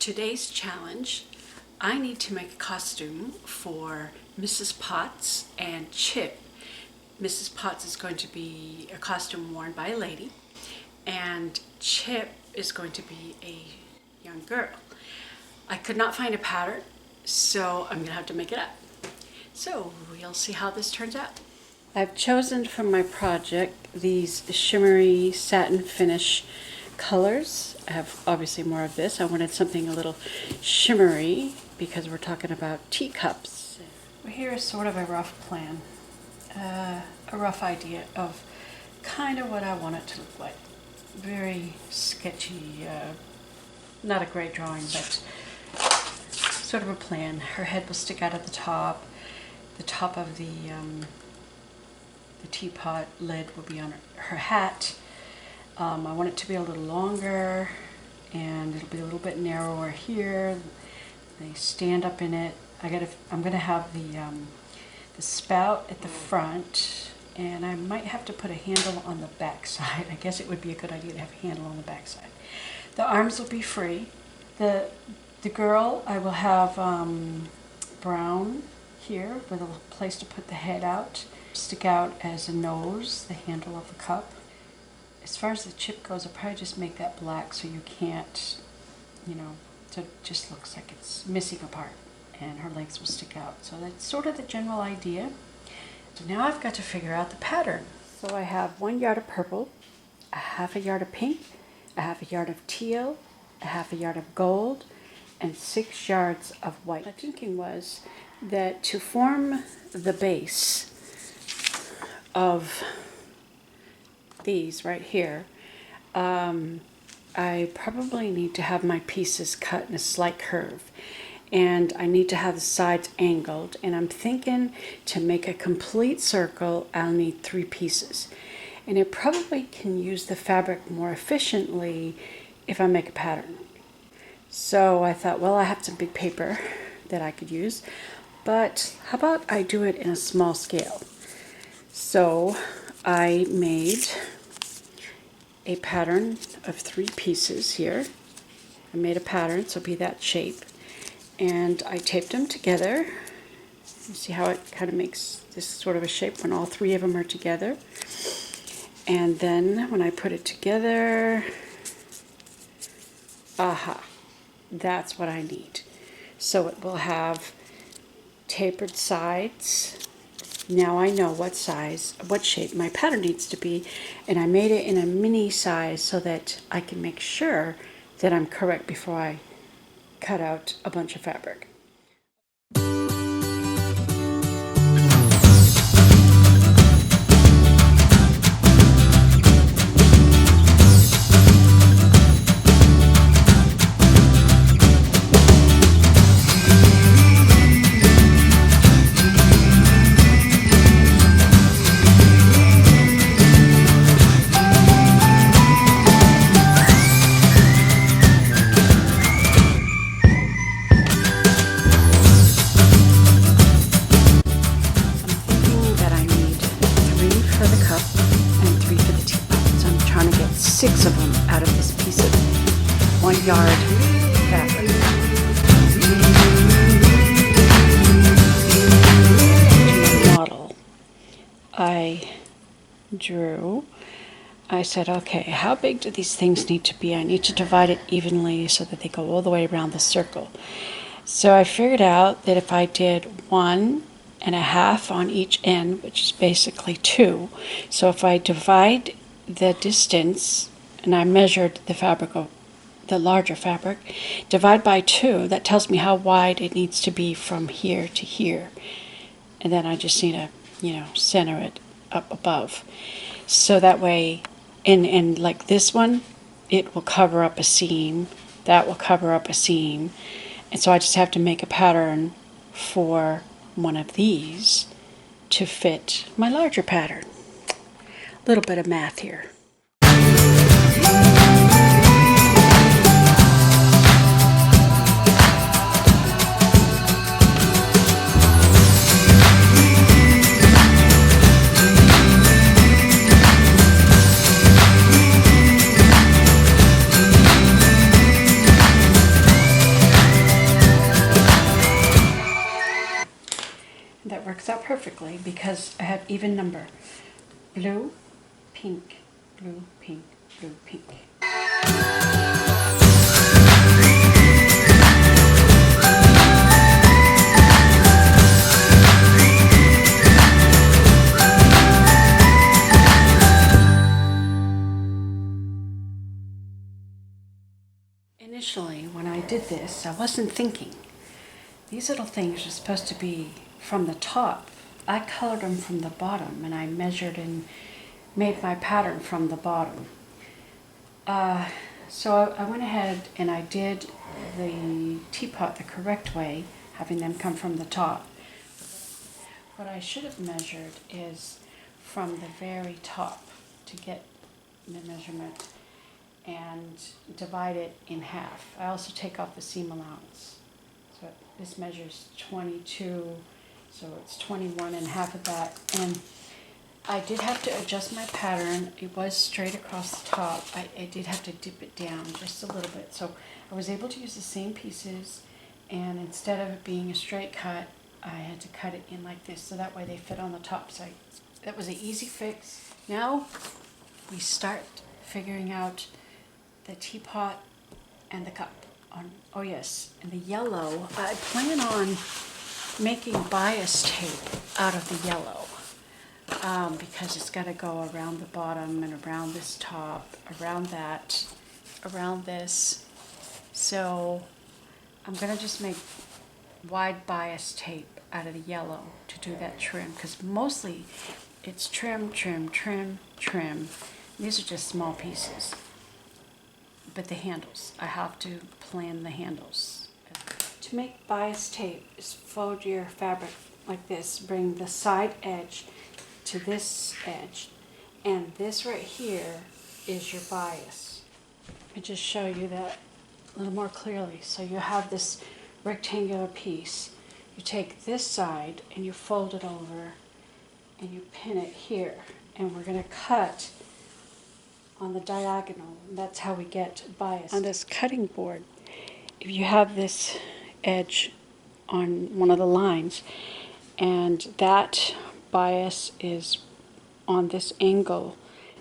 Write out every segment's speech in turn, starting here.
today's challenge, I need to make a costume for Mrs. Potts and Chip. Mrs. Potts is going to be a costume worn by a lady, and Chip is going to be a young girl. I could not find a pattern, so I'm gonna have to make it up. So we'll see how this turns out. I've chosen for my project these shimmery satin finish colors. I have obviously more of this. I wanted something a little shimmery because we're talking about teacups. Well, here is sort of a rough plan, a rough idea of kind of what I want it to look like. Very sketchy, not a great drawing, but sort of a plan. Her head will stick out at the top. The top of the teapot lid will be on her hat. I want it to be a little longer, and it'll be a little bit narrower here. They stand up in it. I'm gonna have the spout at the front, and I might have to put a handle on the back side. I guess it would be a good idea to have a handle on the back side. The arms will be free. The girl, I will have brown here with a place to put the head out. Stick out as a nose, the handle of the cup. As far as the chip goes, I'll probably just make that black so you can't, so it just looks like it's missing a part, and her legs will stick out. So that's sort of the general idea. So now I've got to figure out the pattern. So I have 1 yard of purple, a half a yard of pink, a half a yard of teal, a half a yard of gold, and 6 yards of white. My thinking was that to form the base of these right here, I probably need to have my pieces cut in a slight curve, and I need to have the sides angled, and I'm thinking to make a complete circle I'll need 3 pieces, and I probably can use the fabric more efficiently if I make a pattern. So I thought, well, I have some big paper that I could use, but how about I do it in a small scale? So I made a pattern of 3 pieces here. I made a pattern, so it'll be that shape. And I taped them together. You see how it kind of makes this sort of a shape when all 3 of them are together. And then when I put it together, aha, that's what I need. So it will have tapered sides. Now I know what size, what shape my pattern needs to be, and I made it in a mini size so that I can make sure that I'm correct before I cut out a bunch of fabric. For the cup and 3 for the teapot. So I'm trying to get 6 of them out of this piece of 1 yard fabric. The model I drew, I said, okay, how big do these things need to be? I need to divide it evenly so that they go all the way around the circle. So I figured out that if I did 1.5 on each end, which is basically 2. So if I divide the distance, and I measured the fabric of the larger fabric, divide by 2, that tells me how wide it needs to be from here to here. And then I just need to, center it up above. So that way, and like this one, it will cover up a seam, that will cover up a seam. And so I just have to make a pattern for one of these to fit my larger pattern. A little bit of math here. works out perfectly because I have even number. Blue, pink, blue, pink, blue, pink. Initially, when I did this, I wasn't thinking. These little things are supposed to be from the top. I colored them from the bottom, and I measured and made my pattern from the bottom. So I went ahead and I did the teapot the correct way, having them come from the top. What I should have measured is from the very top to get the measurement and divide it in half. I also take off the seam allowance. So this measures 22, so it's 21 and half of that. And I did have to adjust my pattern. It was straight across the top. I did have to dip it down just a little bit. So I was able to use the same pieces, and instead of it being a straight cut, I had to cut it in like this, so that way they fit on the top side. That was an easy fix. Now we start figuring out the teapot and the cup. Oh yes, and the yellow, I plan on making bias tape out of the yellow because it's got to go around the bottom and around this top, around that, around this. So I'm going to just make wide bias tape out of the yellow to do that trim, because mostly it's trim, trim, trim, trim. These are just small pieces. But the handles, I have to plan the handles. To make bias tape is fold your fabric like this. Bring the side edge to this edge, and this right here is your bias. Let me just show you that a little more clearly. So you have this rectangular piece. You take this side and you fold it over and you pin it here, and we're going to cut on the diagonal. That's how we get bias. On this cutting board, if you have this edge on one of the lines and that bias is on this angle,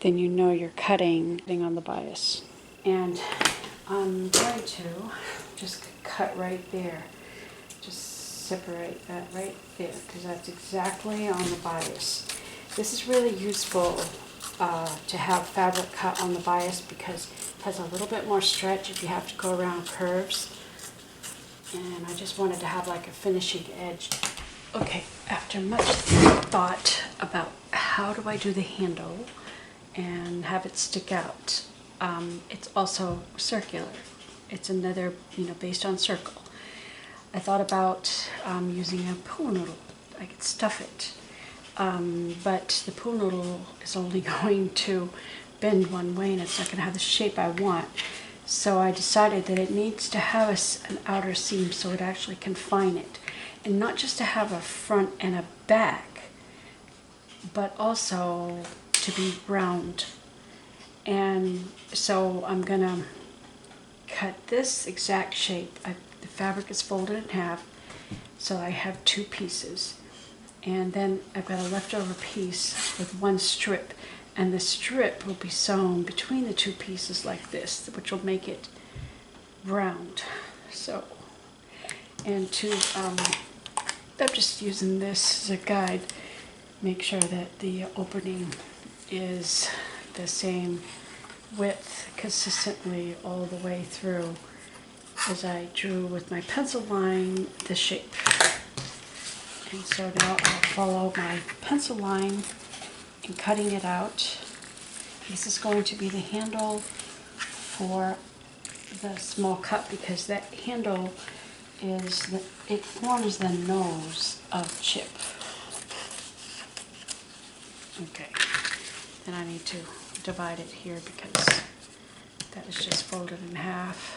then you know you're cutting on the bias. And I'm going to just cut right there. Just separate that right there, because that's exactly on the bias. This is really useful to have fabric cut on the bias because it has a little bit more stretch if you have to go around curves. And I just wanted to have like a finishing edge. Okay, after much thought about how do I do the handle and have it stick out, it's also circular. It's another, based on circle. I thought about using a pool noodle. I could stuff it. But the pool noodle is only going to bend one way and it's not going to have the shape I want. So I decided that it needs to have an outer seam so it actually confine it. And not just to have a front and a back, but also to be round. And so I'm going to cut this exact shape. The fabric is folded in half, so I have two pieces. And then I've got a leftover piece with one strip, and the strip will be sewn between the two pieces like this, which will make it round. So, and I'm just using this as a guide. Make sure that the opening is the same width consistently all the way through as I drew with my pencil line the shape. And so now I'll follow my pencil line in cutting it out. This is going to be the handle for the small cup, because that handle it forms the nose of chip. Okay, then I need to divide it here because that is just folded in half.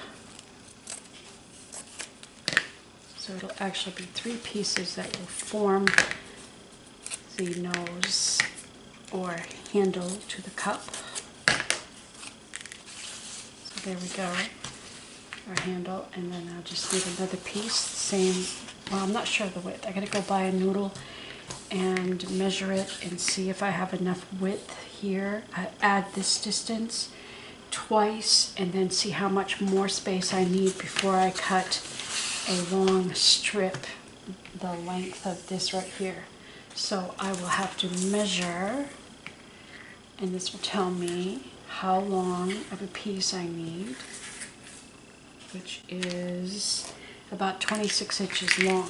So it'll actually be three pieces that will form the nose or handle to the cup. So there we go, our handle, and then I'll just need another piece, same, well, I'm not sure of the width. I gotta go buy a noodle and measure it and see if I have enough width here. I add this distance twice and then see how much more space I need before I cut a long strip the length of this right here. So I will have to measure, and this will tell me how long of a piece I need, which is about 26 inches long.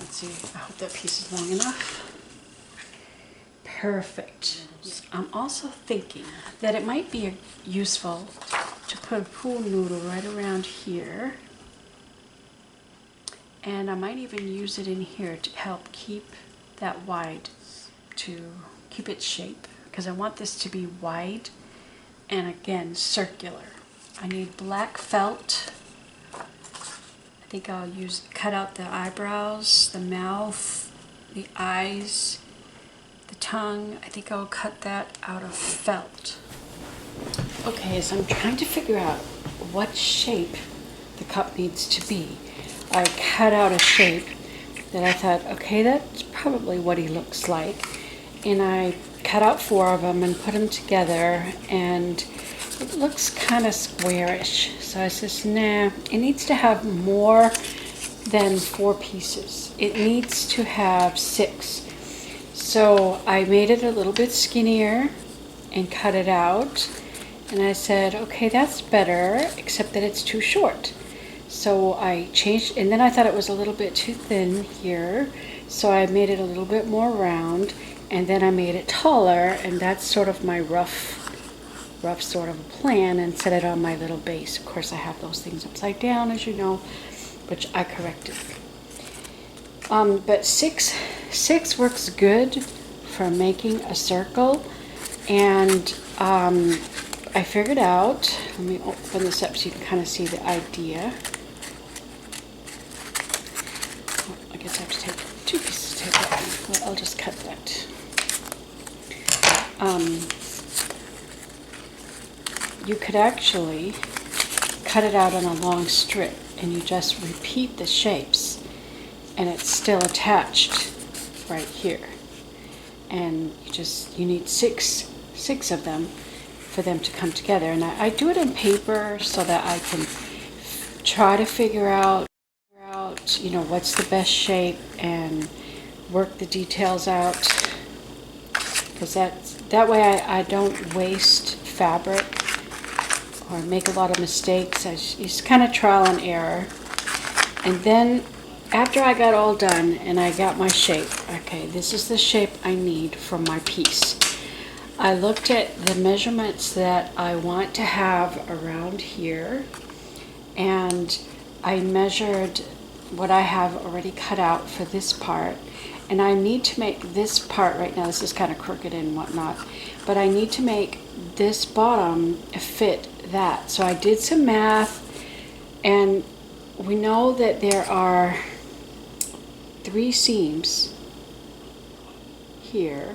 Let's see, I hope that piece is long enough. Perfect. I'm also thinking that it might be useful to put a pool noodle right around here. And I might even use it in here to help keep that wide, to keep its shape, because I want this to be wide and again circular. I need black felt. I think I'll cut out the eyebrows, the mouth, the eyes, the tongue. I think I'll cut that out of felt. Okay, so I'm trying to figure out what shape the cup needs to be. I cut out a shape that I thought, okay, that's probably what he looks like. And I cut out 4 of them and put them together, and it looks kind of squarish. So I says, nah, it needs to have more than 4 pieces. It needs to have 6. So I made it a little bit skinnier and cut it out. And I said, okay, that's better, except that it's too short. So I changed, and then I thought it was a little bit too thin here. So I made it a little bit more round, and then I made it taller, and that's sort of my rough sort of a plan, and set it on my little base. Of course, I have those things upside down, as you know, which I corrected. But six works good for making a circle, and I figured out, let me open this up so you can kind of see the idea. I guess I have to take 2 pieces of tape out. Well, I'll just cut that. You could actually cut it out on a long strip, and you just repeat the shapes, and it's still attached right here. And you need six of them for them to come together. And I do it in paper so that I can try to figure out, you know, what's the best shape and work the details out. Because that way I don't waste fabric or make a lot of mistakes. It's kind of trial and error. And then after I got all done and I got my shape, okay, this is the shape I need for my piece. I looked at the measurements that I want to have around here, and I measured what I have already cut out for this part. And I need to make this part right now, this is kind of crooked and whatnot, but I need to make this bottom fit that. So I did some math, and we know that there are 3 seams here,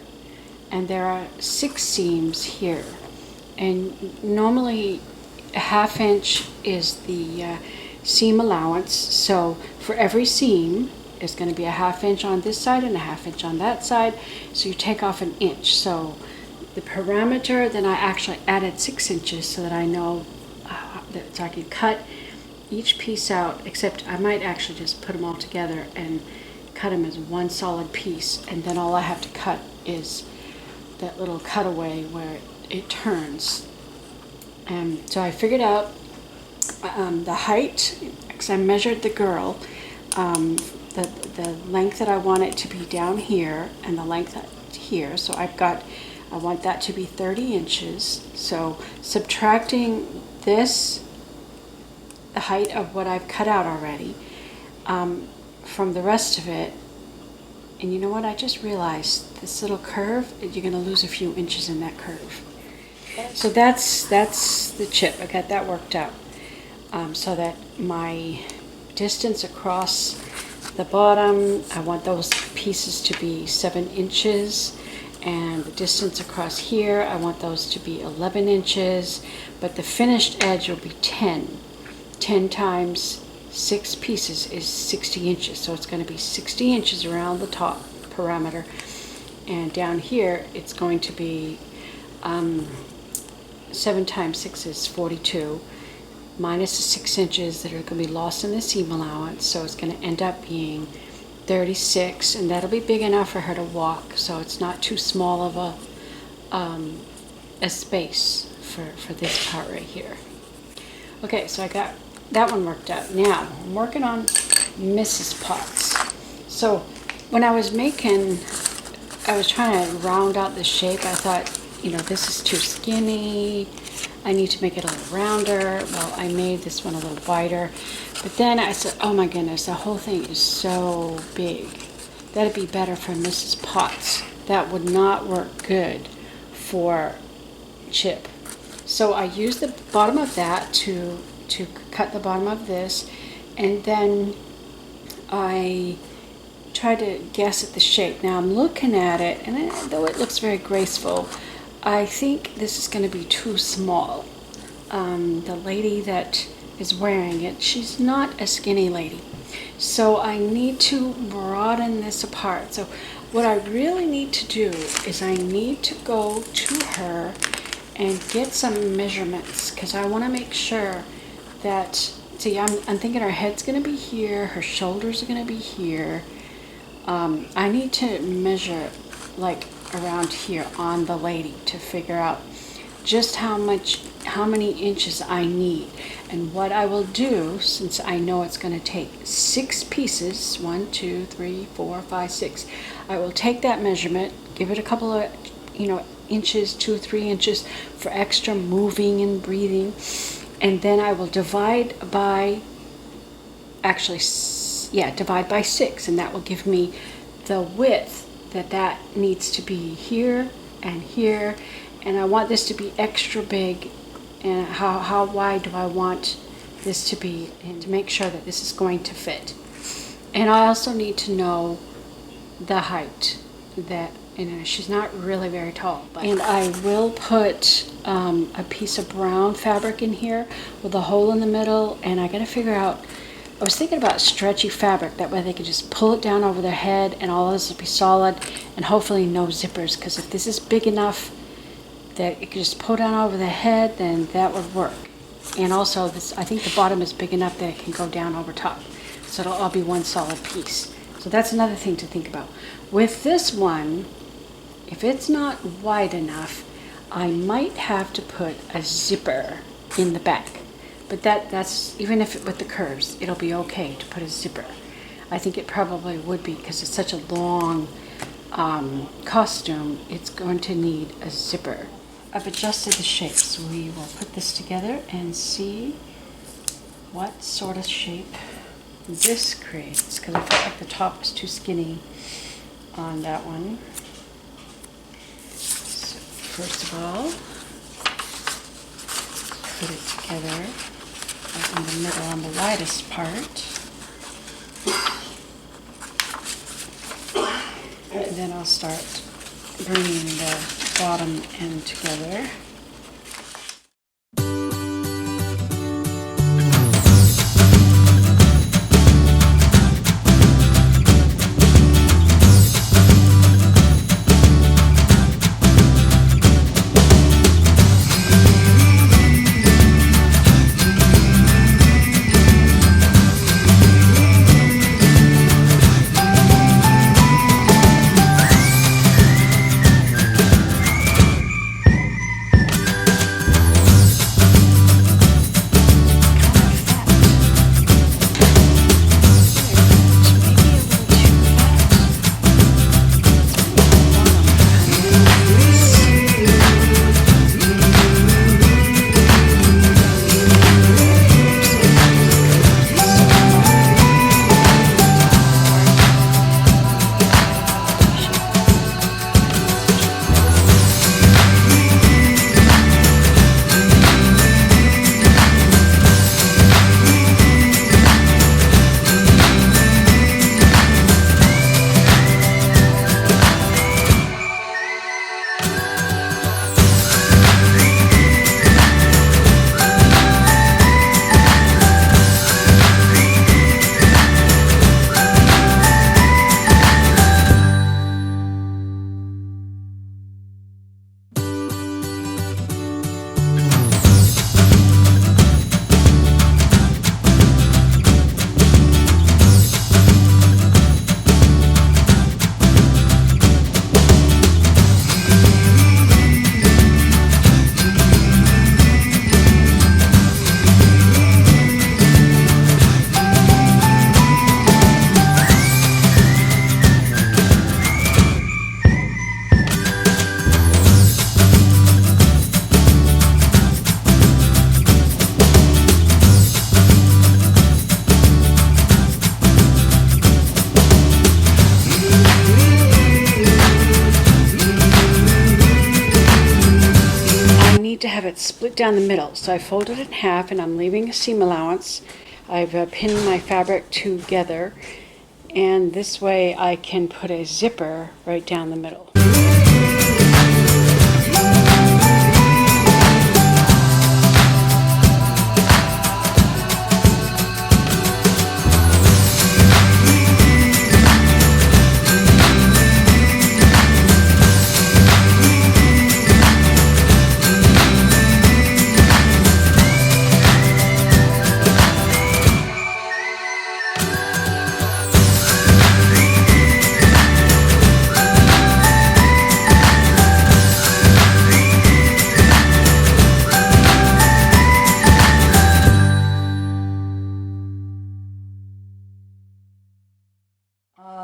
and there are 6 seams here. And normally a 1/2 inch is the seam allowance. So for every seam, it's going to be a 1/2 inch on this side and a 1/2 inch on that side. So you take off 1 inch. So the parameter, then I actually added 6 inches so that I know that so I can cut each piece out, except I might actually just put them all together and cut them as one solid piece, and then all I have to cut is that little cutaway where it turns. And so I figured out the height, because I measured the girl, the length that I want it to be down here and the length here. So I want that to be 30 inches. So subtracting this, the height of what I've cut out already, from the rest of it, and you know what, I just realized this little curve, you're going to lose a few inches in that curve. So that's the chip. I got that worked out, so that my distance across the bottom, I want those pieces to be 7 inches, and the distance across here, I want those to be 11 inches, but the finished edge will be 10 times 6 pieces is 60 inches. So it's going to be 60 inches around the top perimeter. And down here, it's going to be 7 times 6 is 42, minus the 6 inches that are going to be lost in the seam allowance. So it's going to end up being 36, and that'll be big enough for her to walk. So it's not too small of a space for this part right here. Okay, so I got that one worked out. Now I'm working on Mrs. Potts. So when I was trying to round out the shape. I thought, you know, this is too skinny. I need to make it a little rounder. Well, I made this one a little wider. But then I said, oh my goodness, the whole thing is so big. That'd be better for Mrs. Potts. That would not work good for Chip. So I used the bottom of that to cut the bottom of this, and then I try to guess at the shape. Now I'm looking at it, and though it looks very graceful, I think this is going to be too small. The lady that is wearing it, she's not a skinny lady. So I need to broaden this apart. So what I really need to do is I need to go to her and get some measurements, because I want to make sure that, see, I'm thinking her head's going to be here, her shoulders are going to be here. I need to measure like around here on the lady to figure out just how many inches I need. And what I will do, since I know it's going to take 6 pieces, 1, 2, 3, 4, 5, 6, I will take that measurement, give it a couple of, inches, 2, 3 inches for extra moving and breathing, and then I will divide by, divide by 6, and that will give me the width that needs to be here and here. And I want this to be extra big, and how wide do I want this to be, and to make sure that this is going to fit. And I also need to know the height, that she's not really very tall. And I will put a piece of brown fabric in here with a hole in the middle, and I gotta figure out, I was thinking about stretchy fabric, that way they could just pull it down over their head and all this will be solid, and hopefully no zippers, because if this is big enough that it could just pull down over the head, then that would work. And also this, I think the bottom is big enough that it can go down over top, so it'll all be one solid piece. So that's another thing to think about. With this one, if it's not wide enough, I might have to put a zipper in the back. But that's even if with the curves, it'll be okay to put a zipper. I think it probably would be, because it's such a long costume, it's going to need a zipper. I've adjusted the shapes. We will put this together and see what sort of shape this creates, because I felt like the top was too skinny on that one. So first of all, put it together right in the middle on the widest part. And then I'll start bringing the bottom end together. split down the middle. So I folded it in half and I'm leaving a seam allowance. I've pinned my fabric together, and this way I can put a zipper right down the middle.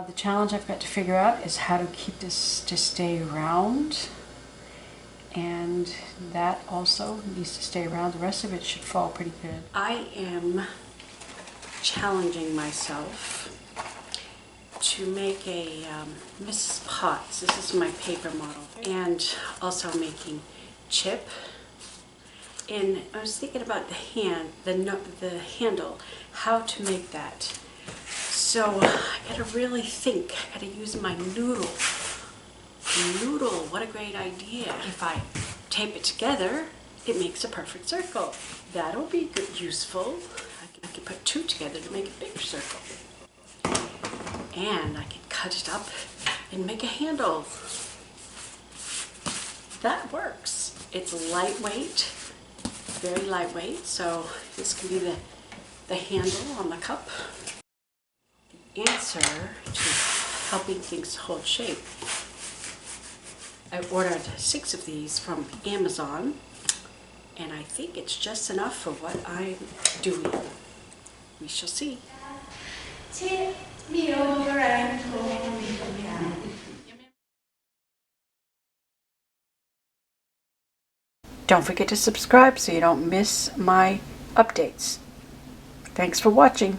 The challenge I've got to figure out is how to keep this to stay round, and that also needs to stay round. The rest of it should fall pretty good. I am challenging myself to make a Mrs. Potts. This is my paper model, and also making chip. And I was thinking about the handle, how to make that. So I gotta really think. I gotta use my noodle. Noodle, what a great idea. If I tape it together, it makes a perfect circle. That'll be good, useful. I can put two together to make a bigger circle. And I can cut it up and make a handle. That works. It's lightweight, very lightweight. So this can be the handle on the cup. Answer to helping things hold shape. I ordered 6 of these from Amazon, and I think it's just enough for what I'm doing. We shall see. Tip me over and hold me down. Don't forget to subscribe so you don't miss my updates. Thanks for watching.